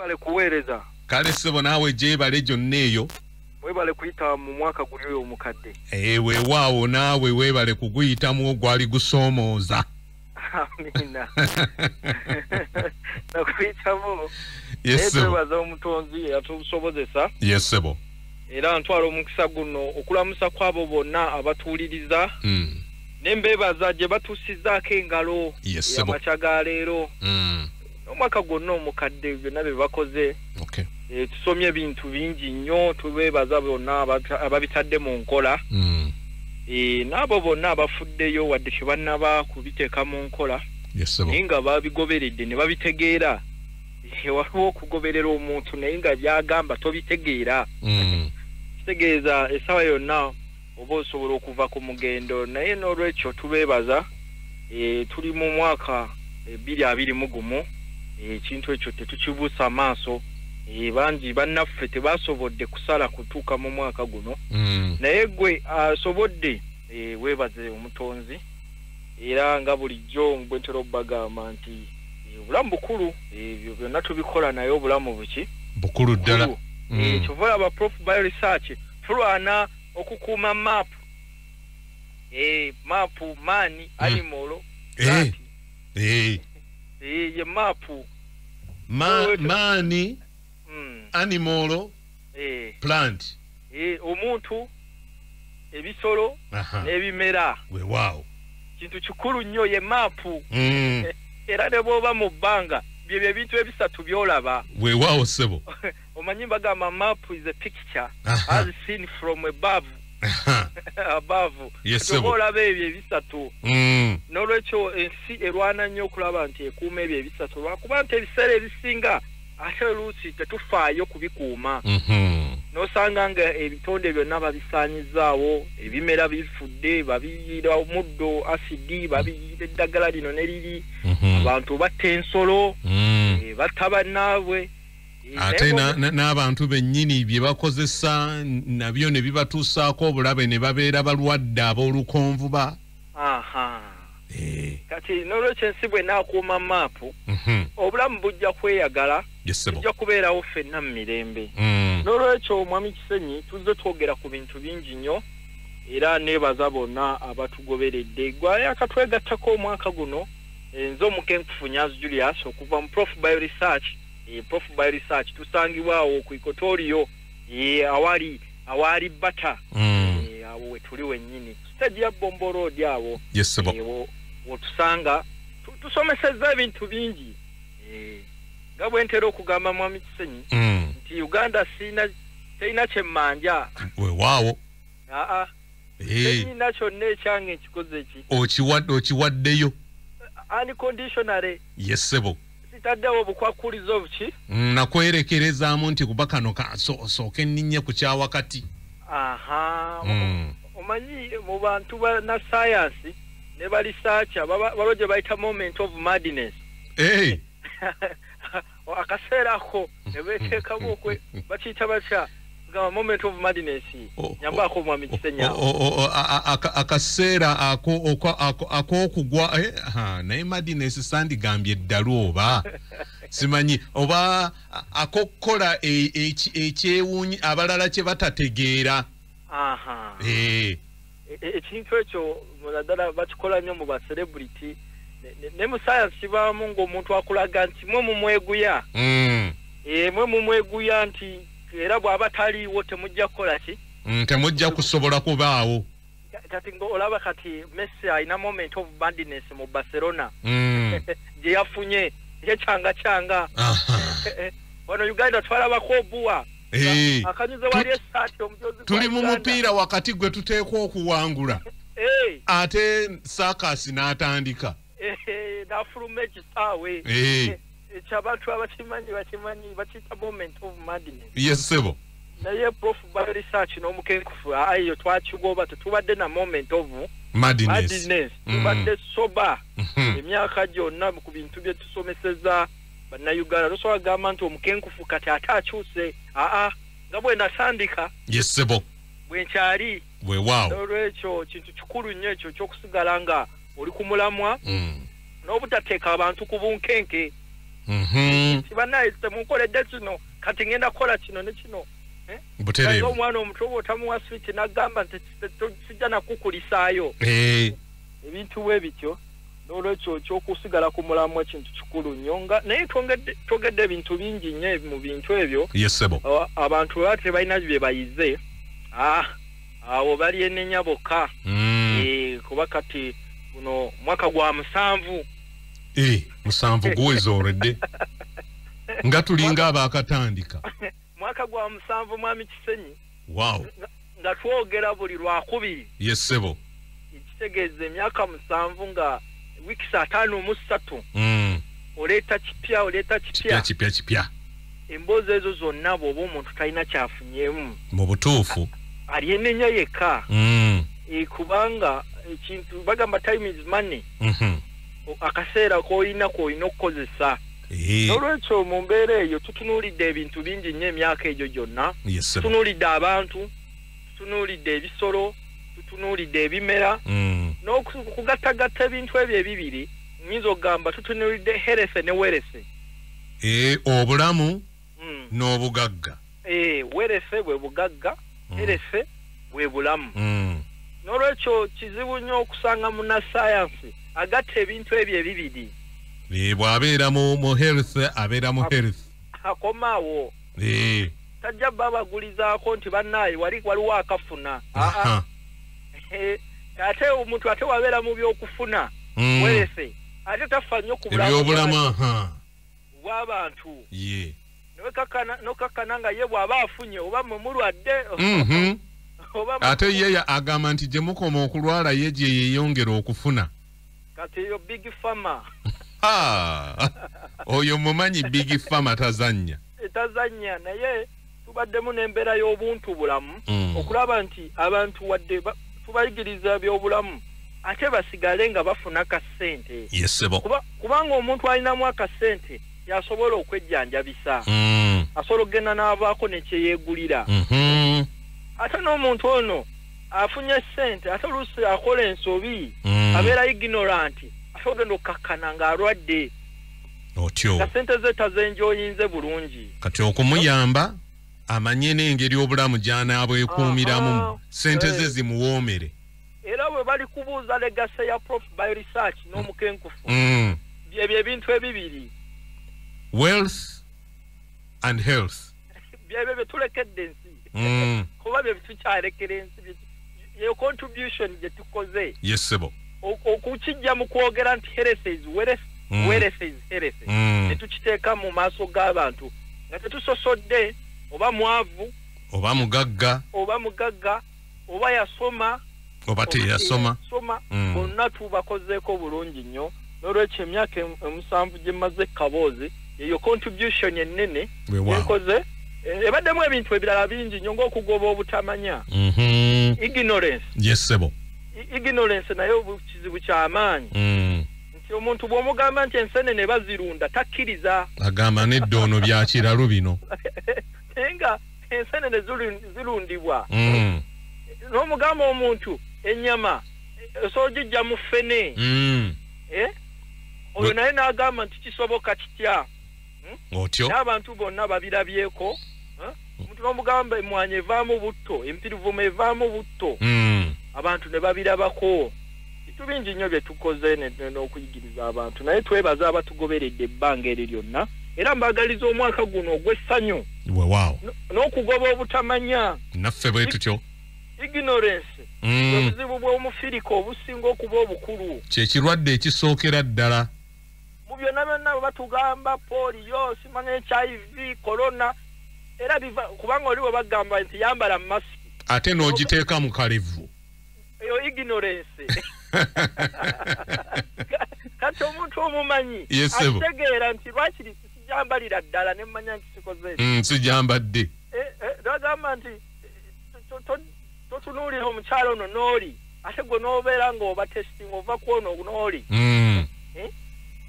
Webale kuweereza. Kale ssebo naawe gyebale gyonna eyo. Webale kuyita mu mwaka guli oyo omukadde. Weewaawo naawe weebale kuguyitamu ogwali gusoomooza. Amina. Nakuyitamu. Yes ssebo. Webaza omutonzi yatusobozesa. Yes ssebo. Era ntwala omukisa guno okulamusa kwabo bonna abatuuliriza. Nembeebaza gye batuusizaako engalo. Yes ssebo. Amacaga leero. Omwaka gwonna omukadde byonna bye bakoze. Okay. Tusomye ebintu bingi nnyo tubeebaza bonna ababitadde mu nkola. N'abo bonna abafuddeyo wadde tebannaba kubiteeka mu nkola. Yes ssebo. Naye nga babigoberedde ne babitegeera. Waliwo okugoberera omuntu naye nga byagamba tobitegeera. Kitegeeza essaawa yonna oba osobola okuva ku mugendo naye n'olwekyo tubeebaza. Tuli mu mwaka 2021. Ekintu ekyo tetukibuusa maaso. Bangi bannaffe tebasobodde kusala kutuuka mu mwaka guno. Naye gwe asobodde weebaze omutonzi. Era nga bulijjo gwe ntera obbagamba nti obulamu bukulu ebyo byonna tubikola naye obulamu buki bukulu ddala. Kyova aba Prof Bio Research tulwana okukuuma map. Mapu mani animal. Ye mapu mani animal plant. Omuntu ebisolo n'ebimera. Weewaawo. Kintu kikulu nnyo ye mapu. Era ne bw'oba mu bbanga bye bintu ebisatu byolaba. Weewaawo ssebo. Omanyi bagamba map is a picture as seen from above. Above. Yes ssebo. Olaba ebyo ebisatu. N'olwekyo ensi erwana nnyo okulaba nti ekuuma ebyo ebisatu lwakuba nti ebiseera ebisinga ate oluusi tetufaayo kubikuuma. N'osanga nga ebitonde byonna babisaanyizaawo, ebimera bifudde, babiyiira omuddo asidi, babiyiira eddagala lino ne liri, abantu batta ensolo, batta bannaabwe. Ate n'abantu bennyini bye bakozesa nabyo ne bibatuusaako obulabe ne babeera balwadde ab'olukonvuba. Kati n'olwekyo ensi bw'enaakuuma maapu, obulamu bujja kweyagala, bujja kubeerawo ffenna mu mirembe. N'olwekyo Mwami Kisenyi tuzze twogera ku bintu bingi nnyo era neebaza bonna abatugoberedde. Gwe akatwegattako omwaka guno nze omukenkufu Nyanzi Julius okuva mu Prof Bio Research. Prof Bio Research tusangibwawo ku Ikotorio awali bata. Awo wetuli wennyini stage ya Bombo Road awo. Yes sebo. Wotusanga tusomeseza ebintu bingi. Nga bwe ntera okugamba Mwami Kisenyi nti Uganda terina kyemmanja. Weewaawo. Terina kyonna ekyange ekikoze eki. Okiwaddeyo. Unconditionally. Yes sebo. Sitaddewo obukwakuliza obuki. Nakwerekerezaamu nti kuba kano sooke nninye ku kyawakati. Omanyi mu bantu na science ne balisaacha balo gye bayita moment of madness. Akaseerako ne beteekamu okwe bakiyita batya nga moment of madness. Nyambaako Mwami Kisenya. Akaseera ak'okugwa naye madness sandigambye eddalu oba simanyi oba akokkola ekyewuunyi abalala kye batategeera. Ekintu ekyo ddala bakikola nnyo mu ba-celebrity ne mu science kibaamu ng'omuntu akulaga nti mwe mumweguya. Mwe mumweguya nti era bw'aba taliiwo temujja kukola ki? Temujja kusobola kubaawo. Kati ng'olaba kati Messi alina moment of madness mu Barcelona gye yafunye ekyanga. Wano Uganda twalabako obuwa. Akanyuze wali esaati omujozi. Tuli mu mupiira wakati gwe tuteekwa okuwangula. Ate Sakasi n'atandika. N'afuluma ekisaawe. Ekyabantu abakimanyi bakiyita moment of madness. Yes sebo. Naye Prof Bio Research n'omukenkufu ayo twakigoba tetubadde na moment of madness. Tubadde soba emyaka gyonna ku bintu bye tusomeseza bannayuganda. Tosobola kugamba nti omukenkufu kati ate akyuse. Nga bwe nasandika. Yes sebo. Bwe nkyali. Weewaawo. N'olwekyo kintu kikulu nnyo ekyo ky'okusigala nga oli ku mulamwa n'obutateeka abantu ku bunkenke. Banaye temukoledde kino kati ngenda kola kino ne kino. Butereevu. Omwana omuto otamuwa switch n'agamba nti sijja nakukulisaayo. Ebintu bwe bityo n'olwekyo ky'okusigala ku mulamwa ekintu kikulu nnyo nga naye twogedde ebintu bingi nnyo mu bintu ebyo. Yesebo. Abantu baba tebalina bye bayize. Awo bali enenya bokka. Kuba kati guno mwaka gwa 7. 7 guweze already. Nga tulinga abakatandika. Mwaka gwa 7 mwami Kisenyi. Wow. Nga twogera buli lwakubiri. Yesebo. Kitegeeza emyaka 7 nga wiki 53. Oleta kipya. Emboozi ezo zonna bw'oba omuntu talina kyafunyeemu. Mu butuufu. Ali enenya yekka. Kubanga ekintu bagamba time is money. Akaseera k'olina okukozesa. N'olwekyo mu mbeera eyo tutunuulidde ebintu bingi nnyo emyaka egyo gyonna. Tutunuulidde abantu, tutunuulidde ebisolo, tutunuulidde ebimera. N'okugattagatta ebintu ebyo ebibiri nyinza okugamba tutunuulidde herese ne werese. Obulamu n'obugagga. Werese bwe bugagga, herese bwe bulamu. N'olwekyo kizibu nnyo okusanga munnassaayansi agatta ebintu ebyo ebibiri. Bw'abeera mu health abeera mu health. Akomaawo. Tajja babagulizaako nti bannaayi waliwo akafuna. Ate omuntu ate wabeera mu byokufuna. Werese ate tafa nnyo ku bulamu bw'abantu. N'okakkana nga ye bw'aba afunye oba mulwadde. Ate ye agamba nti gye mukoma okulwala ye gye yeeyongera okufuna. Kati eyo big pharma. Oyo mumanyi big pharma tazannya. Tazannya naye tubaddemu n'embeera y'obuntu bulamu okulaba nti abantu wadde tubayigiriza by'obulamu ate basigale nga bafuna kasente. Yesebo. Kubanga omuntu alinamu akasente yasobola okwejjanjabisa. Asobola okugenda n'avaako nekyeyeegulira. Ate n'omuntu ono afunye sente ate oluusi akola ensobi abeera ignorant ate ogenda okkakkana ng'alwadde. Otyo. Kasente ze tazenjoyinze bulungi. Kati okumuyamba amanye n'engeri obulamu gy'anaabwekuumiramu sente ze zimuwoomere. Era bwe bali kubuuza legase ya Prof by research n'omukenkufu. Byebyo ebintu ebibiri. Wealth and health. Byebyo bye tulekedde ensi. Kuba bye tukyalekera ensi. Ye contribution gye tukoze. Yesebo. Okukijja mu kwogera nti herese is herese. Netukiteeka mu maaso g'abantu nga tetusosodde oba mwavu oba mugagga oba yasoma oba teyasoma. Bonna tubakozeeko bulungi nnyo. N'olwekyo emyaka 7 gye mmaze kaboozi eyo contribution ennene enkoze. Ebaddemu ebintu ebirala bingi nnyo ng'okugoba obutamanya. Ignorance. Yesebo. Ignorance nayo kizibu ky'amaanyi. Nti omuntu bw'omugamba nti enseenene bazirunda takkiriza. Agamba n'eddoono bya kiralu bino. Nga enseenene zirundibwa. N'omugamba omuntu ennyama osoogijja mu ffene. Oyo naye n'agamba nti kisoboka kitya. Otyo. N'abantu bonna babirabyeko. Omuntu n'omugamba emmwanyi evaamu butto, empirivuma evaamu butto. Abantu ne babirabako. Bitu bingi nnyo bye tukoze n'okuyigiriza abantu naye twebaza abatugoberedde ebbanga eri lyonna era mbagaliza omwaka guno ogw'essanyu. Wow. N'okugoba obutamanya. Naffe bwe tutyo. Ignorance. Obuzibu bw'omufirika obusinga okuba obukulu. Kyekirwadde ekisookera ddala. Mu byonna byonna batugamba polio, simanya HIV, corona era kubanga oliwo bagamba nti yambala masiki. Ate n'ogiteeka mu kalevu. Eyo ignorance. Kati omuntu omumanyi ategeera nti lwaki sijambalira ddala ne mmanya nti sikoze. Sijambadde. Bagamba nti totunuulira omukyalo ono n'oli ate gwe n'obeera ng'oba testing ova ku ono n'oli.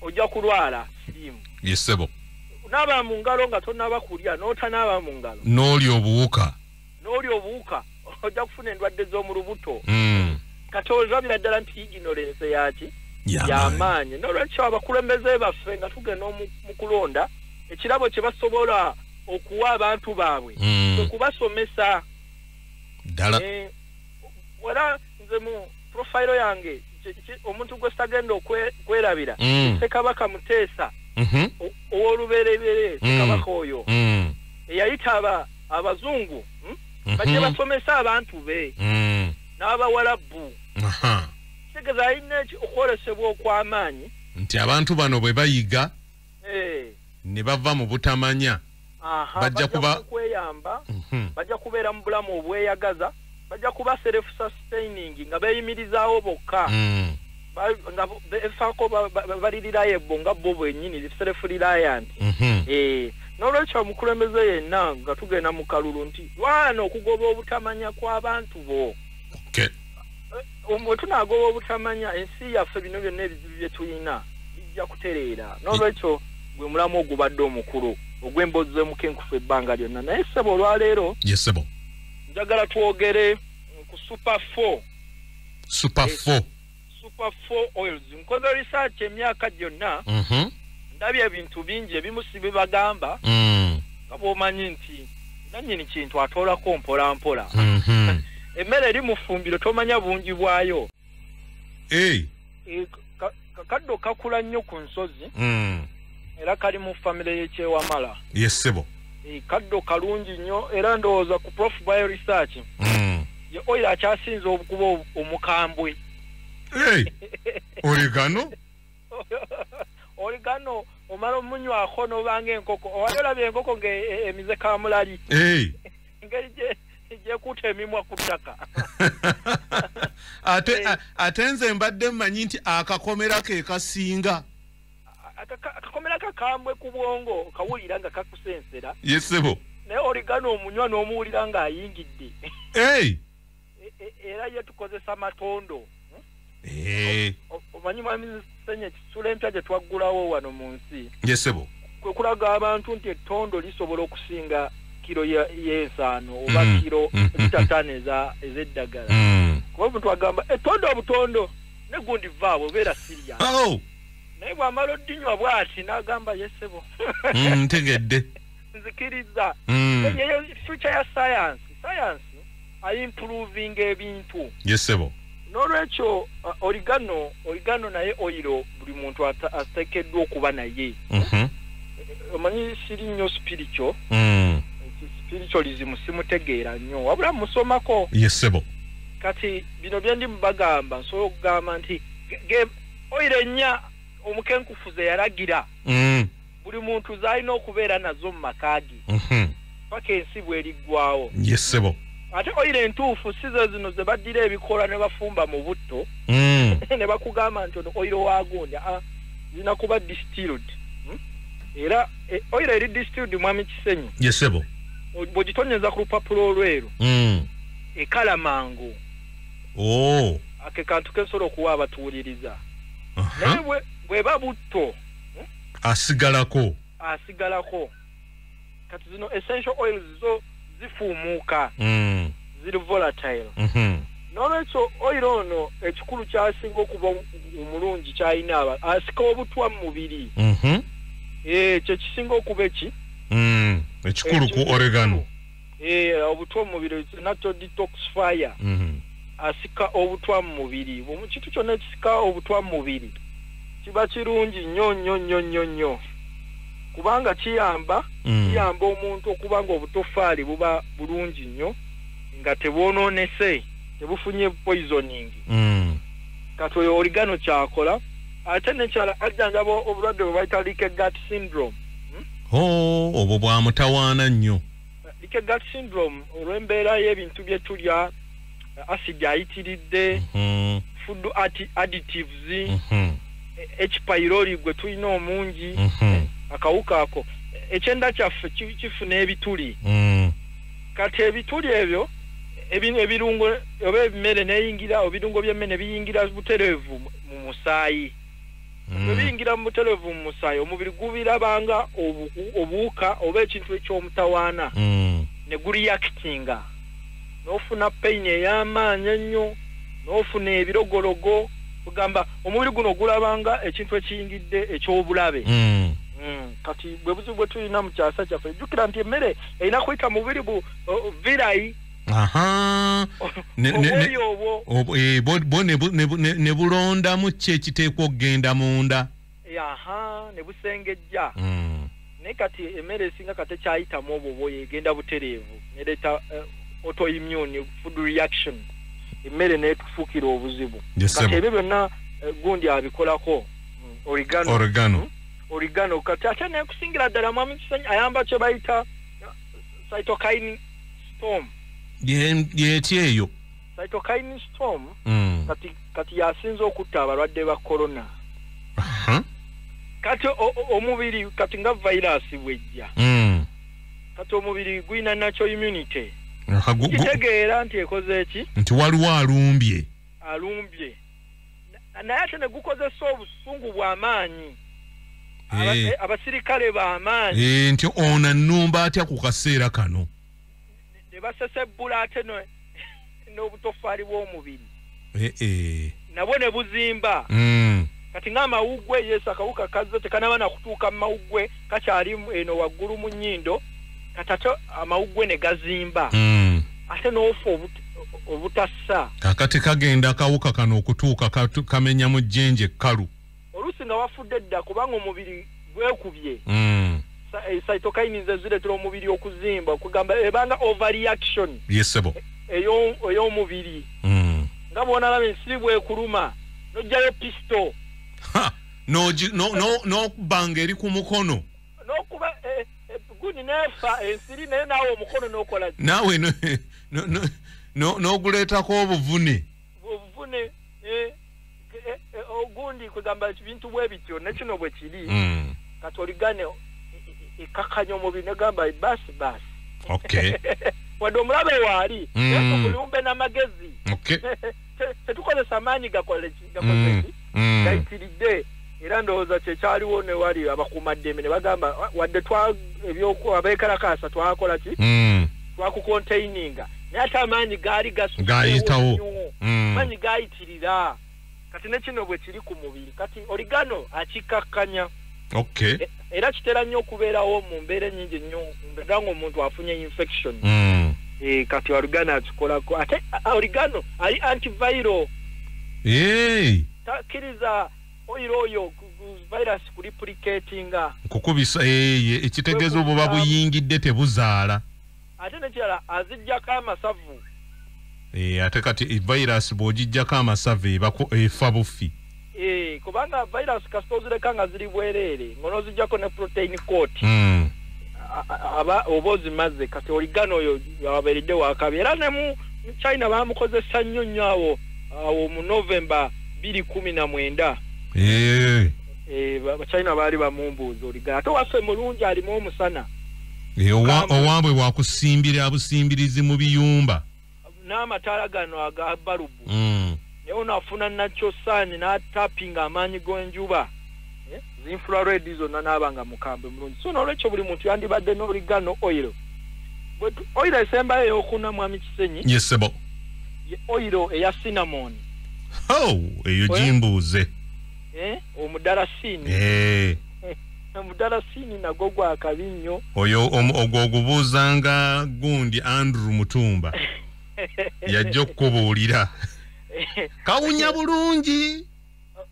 Ojja kulwala siriimu. Yesebo. Naaba mu ngalo nga tonnaba kulya n'otanaaba mu ngalo. N'oli obuwuka. Ojja kufuna endwadde z'omu lubuto. Kati olabira ddala nti ignorance yaki y'amaanyi n'olwekyo abakulembeze baffe nga tugenda mu kulonda ekirabo kye basobola okuwa abantu baabwe okubasomesa ddala wala nze mu profile yange omuntu gwe sitagenda okwerabira Ssekabaka Muteesa ow'olubereberye Ssekabaka oyo eyayita abazungu bajje basomesa abantu be n'abawalabu kitegeeza alina okwolesebwa okw'amaanyi nti abantu bano bwe bayiga ne bava mu butamanya bajja kuba kweyamba bajja kubeera mu bulamu obweyagaza bajja kuba self sustaining nga beeyimirizaawo bokka nga befaako balirirayo nga bo bwennyini self reliant n'olwekyo omukulembeze yenna nga tugenda mu kalulu nti lwana okugoba obutamanya kw'abantu bo bwe tunaagoba obutamanya ensi yaffe bino byonna ebizibu bye tulina bijja kutereera n'olwekyo gwe mulamu ogubadde omukulu ogw'emboozi z'emukenkufu ebbanga lyonna naye ssebo olwaleero yesebo njagala twogere ku super 4 oils nkoze research emyaka gyonna ndabye ebintu bingi ebimu si bibagamba nga bw'omanyi nti nannyini kintu atoolako mpolampola emmere eri mu ffumbiro tomanya bungi bwayo kaddo kakula nnyo ku nsozi era kali mu famire y'ekyewamala yesebo kaddo kalungi nnyo era ndowooza ku prof bio research ye oyo akyasinza obukuba omukambwe oligano omala omunywako n'obanga enkoko owali olabye enkoko ng'emize kamulali engeri gyekuuta emimwa ku ttaka ate nze mbadde mmanyi nti akakomera ke kasinga akakomera kakambwe ku bwongo kawulira nga kakusensera yesebo naye oligano omunywa n'omuwulira ng'ayingidde era ye tukozesa matondo omanyi mwami senye kisula empya gye twaggulawo wano mu nsi yesebo kwe kulaga abantu nti ettondo lisobola okusinga kiro y'ensaano oba kiro zitatano ez'eddagala kuba omuntu agamba ettondo obutondo ne gundi vaabo obeera siriya naye bw'amala oddinywa bw'ati n'agamba yesebo ntegedde nzikiriza eyo future ya science ayimprovinga ebintu yesebo n'olwekyo oligano naye oyiro buli muntu ateekeddwa okuba naye omanyi siri nnyo spiritualism simutegeera nnyo wabula musomako yesebo kati bino bye ndi mubagamba nsobola okugamba nti oyiro ennya omukenkufu ze yalagira buli muntu z'alina okubeera nazo mu maka ge paka ensi bw'eriggwawo yesebo ate oyiro entuufu si ze zino ze baddira ebikola ne bafumba mu butto ne bakugamba nti ono oyiro wagundi zina kuba distilled era oyiro eri distilled mwami Kisenyi yesebo bw'ogitonyeza ku lupapula olweru ekala mangu ake kantu kensobola okuwa abatuwuliriza naye bw'eba butto asigalako kati zino essential oils zo zifuumuuka ziri volatile n'olwekyo oyiro ono ekikulu kyasinga okuba omulungi kyalina asika obutwa mu mubiri kye kisinga okuba ekikulu ku oregano obutwa mu mubiri natural detoxifier asika obutwa mu mubiri kintu kyonna ekisika obutwa mu mubiri kiba kirungi nnyo kubanga kiyamba omuntu okuba nga obutofaali buba bulungi nnyo nga tebwonoonese tebufunye poisoning kati oyo oligano kyakola ate nekyala ajjanjaba obulwadde bwe bayita leaky gut syndrome obwo bwamutawaana nnyo leaky gut syndrome olw'embeera y'ebintu bye tulya acid ayitiridde food additives H pylori gwe tulina omungi akawuka ako ekyenda kyaffe kifuna ebituli kati ebituli ebyo ebirungo oba emmere neyingira ebirungo by'emmere biyingira butereevu mu musaayi bwe biyingira mu butereevu mu musaayi omubiri gubirabanga obuwuka oba ekintu eky'omutawaana ne gureactinga n'ofuna pain ey'amaanyi ennyo n'ofuna ebirogologo kugamba omubiri guno gulabanga ekintu ekiyingidde ekyobulabe kati bwe buzibu bwe tulina mu kyasa kyaffe jjukira nti emmere erina kuyita mubiri virayi ne bulondamu ki ekiteekwa okugenda munda ne busengejja naye kati emmere esinga kati ekyayitamu obwo bwoyo egenda butereevu nereeta autoimmune food reaction emmere neetufuukira obuzibu kati ebyo byonna gundi abikolako oregano kati ate nekusingira ddala mwami Kisenyi ayamba kye bayita cytokine storm yeti eyo cytokine storm kati yasinze okutta abalwadde ba corona kati omubiri kati nga virus bwejja kati omubiri gwina natural immunity kitegeera nti ekoze eki nti waliwo alumbye naye ate ne gukozesa obusungu bw'amaanyi abasirikale b'amaanyi nti ono annumba atya ku kaseera kano ne basesebbula ate n'obutofaali bw'omubiri nabwo ne buzimba kati ng'amawuggwe yesu akawuka kazze tekanaba na kutuuka mu mawuggwe kakyali eno waggulu mu nnyindo kati ate amawuggwe ne gazimba ate n'ofa obutassa kakati kagenda akawuka kano okutuuka kamenya mu jjenje ekkalu oluusi nga wafudde dda kubanga omubiri gwekubye cytokines ezireetera omubiri okuzimba okugamba ebanga overreaction ey'omubiri nga bw'onalaba ensiri bwekuluma n'ojjayo pisto n'okubanga eri ku mukono n'okuba gundi neefa ensiri naye naawe omukono n'okola naawe n'oguleetako obuvune ogundi kugamba ebintu bwe bityo nekino bwe kiri kati oligane ekakanya omubiri negamba basi wadde omulabe waali kulumbe n'amagezi tetukozesa amaanyi gayitiridde era ndowooza kyekyaliwo ne wali abakuumaddembe ne bagamba wadde abeekalakaasa twakola ki twakukontaininga naye ate amaanyi gaali gayitawo amaanyi gayitirira kati nekino bwe kiri ku mubiri kati oligano akikakkanya era kitera nnyo okubeerawo mu mbeera ennyingi nnyo nga omuntu afunye infection kati oligano akikolako ate oligano ali antiviral takkiriza oyo virus kuliplicatinga kukubisa ekitegeeza obuba buyingidde tebuzaala ate nekirala azijjako amasavu ate kati virus bw'ogijjako amasavu efa bufi kubanga virus kasita ozireka nga ziri bwereere ng'onoozijjako ne protein coat oba ozimaze kati oligano oyo yawabeeredde wakabi era ne mu China baamukozesa nnyo awo mu November 2019 China baali bamumbuuza oligano ate waffe mulungi alimu omusana owambwe bwakusimbira busimbirizi mu biyumba n'amataala gano aga balubu naye onaafuna nakyo saani n'atapinga amaanyi g'enjuba zinfrared zonna n'abanga mukambwe mulungi so n'olwekyo buli muntu yandibadde n'oligano oil esembayo ey'okuna mwami Kisenyi yesebo oil eya cinnamon eyo gimbuuze omudalasini omudalasini nagwo gwakabi nnyo oyo ogwo ogubuuzanga gundi Andrew Mutumba yajja okukubuulira kawunya bulungi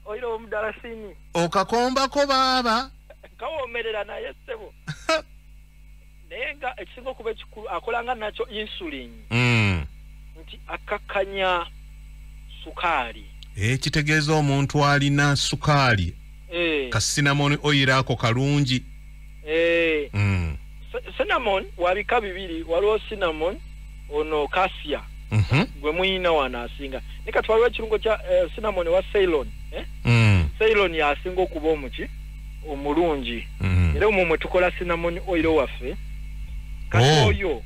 oyo omudalasini okakombako baaba kawoomerera naye ssebo naye nga ekisinga okuba ekikulu akolanga nakyo insulin nti akakkanya sukaali kitegeeza omuntu alina sukaali ka cinnamon oil ako kalungi cinnamon wabika bibiri waliwo cinnamon ono cassia gwe muyina wano asinga ne kati waliwo ekirungo kya cinnamon wa Ceylon Ceylon yasinga okuba omulungi era omwo mwe tukola cinnamon oil waffe kati oyo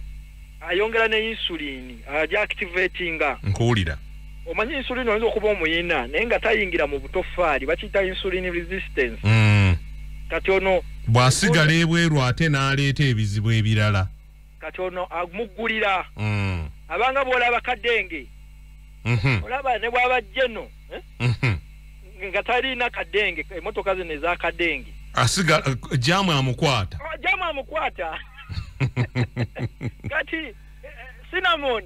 ayongera ne insulin aja activatinga nkuwulira omanyi insulin oyinza okuba omuyina naye nga tayingira mu butofaali bakiyita insulin resistance kati ono bw'asigala ebweru ate n'aleeta ebizibu ebirala kati ono amuggulira abanga bw'olaba kadenge olaba ne bw'aba jeno ngatalina kadenge emotoka zine za kadenge asiga jamu amukwata kati cinnamon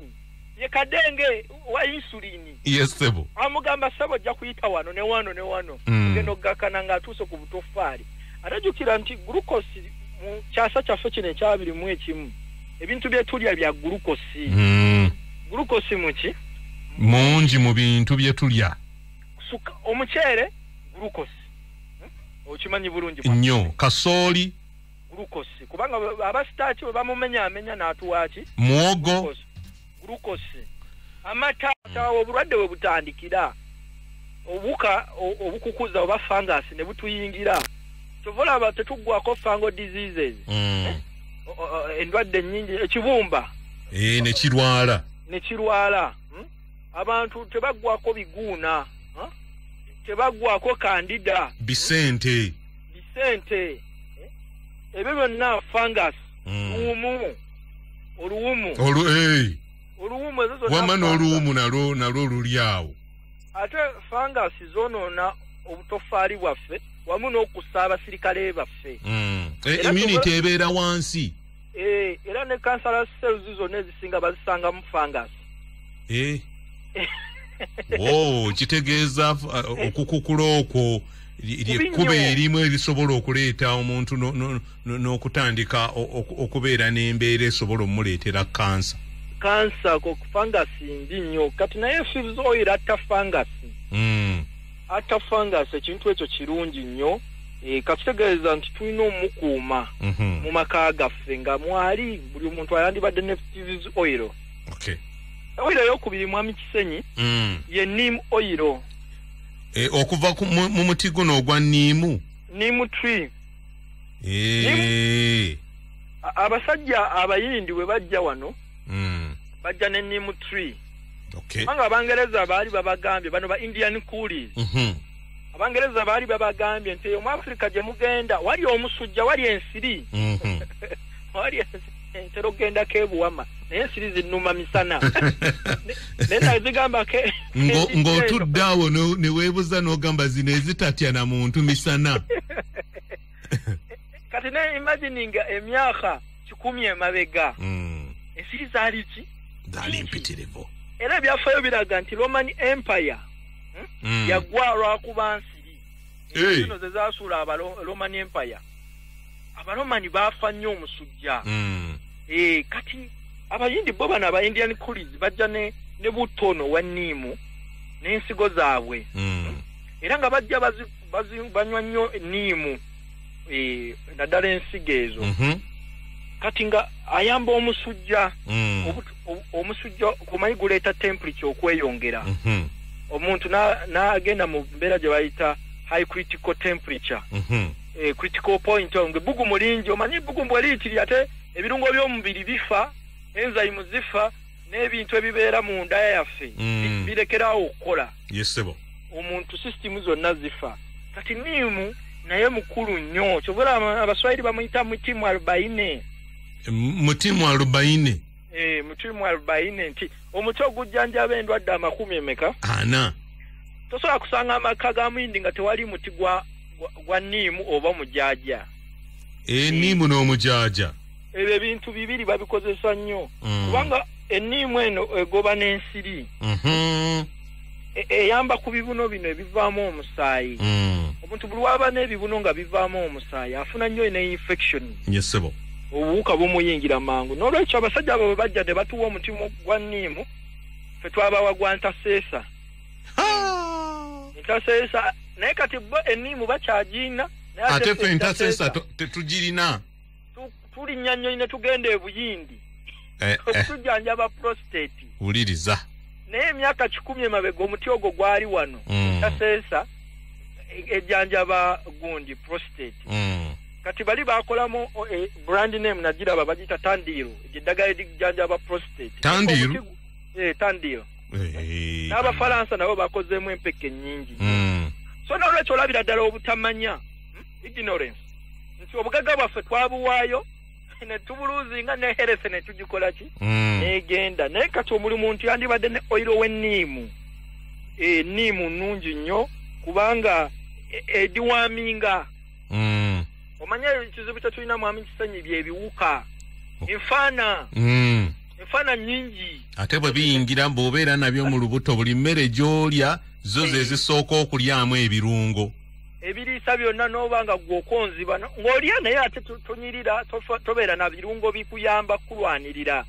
ye kadenge wa insulini yes sebo amugamba sabo ja kuyita wano ne wano ngeno gakana ngatuso ku butofali arajukira nti glucose mu kyasa kyaffe kino kyabiri mu ekimu ebintu bye tulya bya glucose glucose muki mungi mu bintu bye tulya suka omuchere glucose okimanyi bulungi nnyo kasooli glucose kubanga abasitaki bamumenya n'atuwaki muogo glucose amata obulwadde we butandikira obukukuza oba fungus ne butuyingira tovola abatetugwako fungal diseases endwadde nyingi ekibumba ne kirwala abantu tebagwako biguuna tebagwako kandida bisente ebyo byonna fungus oluwumu wamana oluwumu nalwo luli awo ate fungus zonoona obutofaali bwaffe wamu n'okussa abasirikale baffe immunity ebeera wansi era ne cancerous cells zonna ezisinga bazisanga mu fungus kitegeeza okukukula okwo lyekkuba erimu erisobola okuleeta omuntu n'okutandika okubeera n'embeera esobola omuleetera kansa ko fungus mbi nnyo kati naye fibs oil atta fungus ekintu ekyo kirungi nnyo kakitegeeza nti tulina omukuuma mu maka gaffe nga mwali buli omuntu ayandibadde ne fibs oil oil eyokubiri mwami Kisenyi ye neem oil okuva mu muti guno ogwa neem tree abasajja abayindi we bajja wano bajja ne neem tree kubanga abangereza baali babagambye bano ba Indian coolies abangereza baali babagambye nti mu Africa gye mugenda wali omusujja wali ensiri wali entero genda kebuwama naye ensiri zinnuma misana nenda zigamba ke ng'otudde awo ne weebuza n'ogamba zino ezitatya na muntu misana kati ne imagining emyaka 10 emabega ensiri zaali mpitirivu era ebyafaayo biraga nti Roman Empire yagwa lwakuba nsiri zino ze zaasuula Roman Empire abalomani baafa nnyo omusujja kati abayindi bo bano aba Indian coolies bajja ne butono wa neem n'ensigo zaabwe era nga bajja banywa nnyo neem naddala ensigo ezo kati nga ayamba omusujja omusujja kumanyi guleeta temperature okweyongera omuntu n'agenda mu mbeera gye bayita high critical temperature critical point ngebugu mulingi omanyi bugu bweliikiri ate ebirungo by'omubiri bifa enzyme zifa n'ebintu ebibeera mu nda yaffe birekerawo okukola yesebo omuntu system zonna zifa kati neem naye mukulu nnyo kyobula abaswahili bamuyita mutimu arobaine mutimu arobaine nti omuti ogujjanjaba endwadde 10 emeka tosobola kusanga amaka ga muyindi nga tewali muti gwa neem oba mujaja neem n'omujaja ebyo ebintu bibiri babikozesa nnyo kubanga enneem eno egoba n'ensiri eyamba ku bibuno bino ebivaamu omusaayi omuntu buli waba n'ebibuno nga bivaamu omusaayi afuna nnyo ne infection yesebo obuwuka bumuyingira mangu n'olwekyo abasajja abo bajja ne batuwa omuti gwa neem fe twabawa gwa ntaseesa naye kati bo enneem bakyagiina ate fe ntaseesa tetugirina tulinnya nnyo ne tugenda ebuyindi tujjanjaba prostate wuliriza naye emyaka 10 emabega omuti ogwo gwali wano ntaseesa ejjanjaba gundi prostate kati bali bakolamu brand name nagiraba bagita Tandiro eddagala erijjanjaba prostate Tandiro Tandiro n'abafalansa nabo bakozeemu empeke nnyingi so n'olwekyo olabira ddala obutamanya ignorance nti obugagga bwaffe twabuwaayo ne tubuluzinga ne health ne tugikola ki negenda naye kati omulimu nti yandibadde ne oil w'enniimu enniimu nnungi nnyo kubanga ediwaminga omanya ekizibu kyatulina mwami Kisanyi byebiwuka enfana nyingi ate bwe biyingira bw'obeera nabyo mu lubuto buli mmere gy'olya zo ze zisooka okulyamu ebirungo ebiriisa byonna n'obanga gw'okonziba ng'olya naye ate tonyirira tobeera na birungo bikuyamba kulwanirira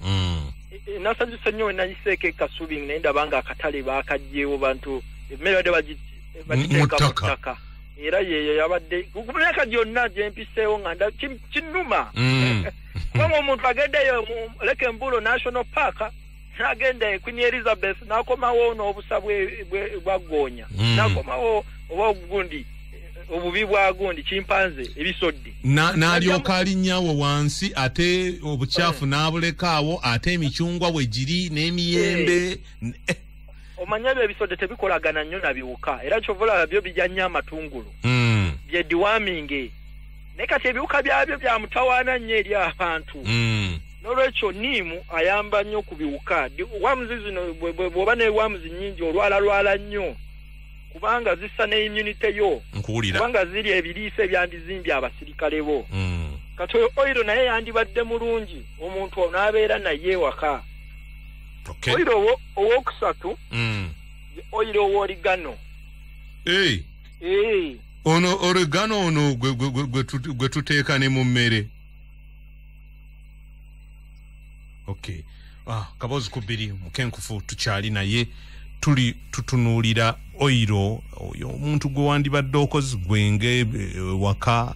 nasanyusa nnyo we nayiseeko ekasubi naye ndaba nga akatale baakagyewo bantu emmere badde bagiteeka mu ttaka era yeyo yabadde ku myaka gyonna gye mpiseewo nga kinnuma kubanga omuntu agendeyo leke Mbulo National Park n'agenda Queen Elizabeth n'akomawo n'obusa bwa Ggoonya n'akomawo oba ogundi obubi bwa gundi chimpanze ebisodde n'alyoka alinnyawo wansi ate obukyafu n'abulekaawo ate emikyungwa bwe giri n'emiyembe omanya ebisodde tebikolagana nnyo na biwuka era kyovula byo bijja nnyo amatungulu bye deworming naye kati ebiwuka byabyo bya mutawaana nnyo eri abantu n'olwekyo niimu ayamba nnyo ku biwuka wamuzi zino bw'oba ne wamuzi nnyingi olwala nnyo kubanga zissa ne immunity yo kubanga ziri ebiriisa ebyandizimbye abasirikale bo kati oiro naye yandibadde mulungi omuntu n'abeera naye waka oiro owokusatu oiro owoligano ono oregano ono gwe tuteeka ne mu mmere kabozi kubiri mukenkufu tukyali naye tuli tutunuulira oiro oyo omuntu gwe wandibadde okozi gwenge waka